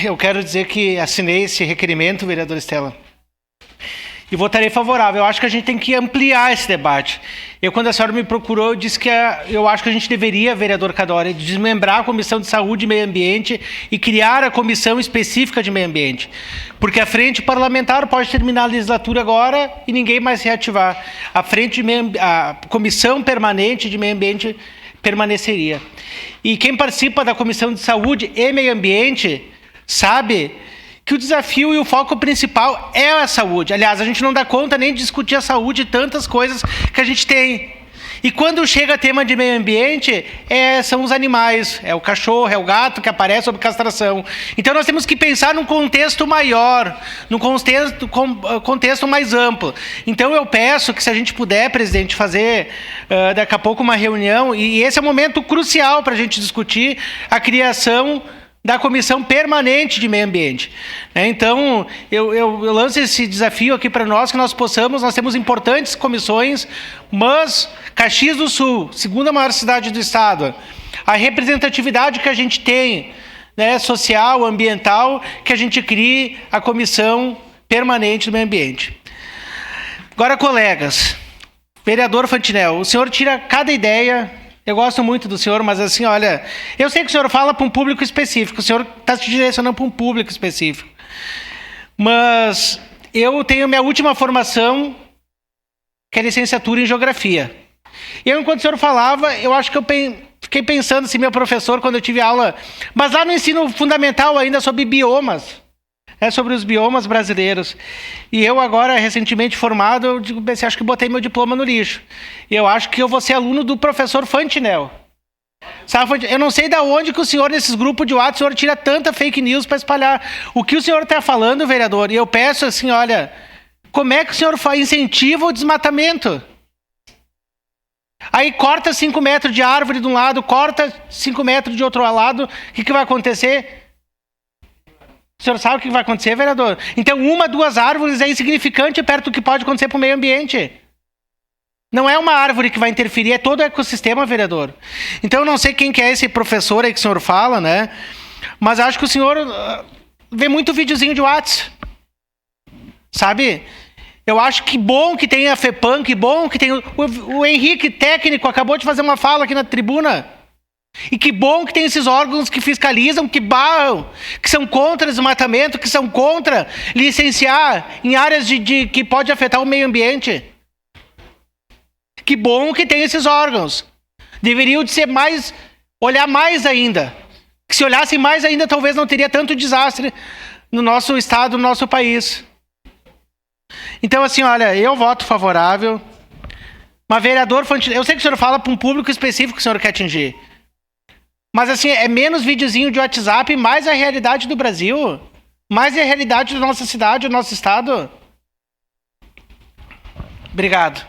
eu quero dizer que assinei esse requerimento, vereador Estela, e votarei favorável. Eu acho que a gente tem que ampliar esse debate. Quando a senhora me procurou, eu disse que eu acho que a gente deveria, vereador Cadória, desmembrar a Comissão de Saúde e Meio Ambiente e criar a comissão específica de meio ambiente. Porque a frente parlamentar pode terminar a legislatura agora e ninguém mais reativar. A comissão permanente de meio ambiente permaneceria. E quem participa da Comissão de Saúde e Meio Ambiente sabe que o desafio e o foco principal é a saúde. Aliás, a gente não dá conta nem de discutir a saúde e tantas coisas que a gente tem. E quando chega tema de meio ambiente, são os animais, é o cachorro, é o gato que aparece sob castração. Então nós temos que pensar num contexto maior, num contexto mais amplo. Então eu peço que, se a gente puder, presidente, fazer daqui a pouco uma reunião, e esse é o momento crucial para a gente discutir a criação da Comissão Permanente de Meio Ambiente. Então, eu lanço esse desafio aqui para nós, que nós temos importantes comissões, mas Caxias do Sul, segunda maior cidade do estado, a representatividade que a gente tem, social, ambiental, que a gente crie a Comissão Permanente do Meio Ambiente. Agora, colegas, vereador Fantinel, o senhor tira cada ideia. Eu gosto muito do senhor, mas assim, olha, eu sei que o senhor fala para um público específico, o senhor está se direcionando para um público específico. Mas eu tenho minha última formação, que é licenciatura em Geografia. Enquanto o senhor falava, eu acho que eu fiquei pensando, assim, meu professor, quando eu tive aula, mas lá no ensino fundamental ainda sobre biomas, sobre os biomas brasileiros. E eu agora, recentemente formado, eu pensei, acho que botei meu diploma no lixo. E eu acho que eu vou ser aluno do professor Fantinel. Sabe, eu não sei de onde que o senhor, nesses grupos de WhatsApp, o senhor tira tanta fake news para espalhar. O que o senhor está falando, vereador? E eu peço assim, olha, como é que o senhor incentiva o desmatamento? Aí corta 5 metros de árvore de um lado, corta 5 metros de outro lado, o que vai acontecer? O senhor sabe o que vai acontecer, vereador? Então, 1, 2 árvores é insignificante perto do que pode acontecer para o meio ambiente. Não é uma árvore que vai interferir, é todo o ecossistema, vereador. Então, eu não sei quem que é esse professor aí que o senhor fala, mas acho que o senhor vê muito videozinho de WhatsApp. Sabe? Eu acho que bom que tem a FEPAM, que bom que tem... O Henrique, técnico, acabou de fazer uma fala aqui na tribuna. E que bom que tem esses órgãos que fiscalizam, que barram, que são contra desmatamento, que são contra licenciar em áreas que pode afetar o meio ambiente. Que bom que tem esses órgãos. Deveriam de ser olhar mais ainda. Que se olhassem mais ainda, talvez não teria tanto desastre no nosso estado, no nosso país. Então, assim, olha, eu voto favorável. Mas, vereador Fantinel, eu sei que o senhor fala para um público específico que o senhor quer atingir. Mas, assim, é menos videozinho de WhatsApp, mais a realidade do Brasil. Mais a realidade da nossa cidade, do nosso estado. Obrigado.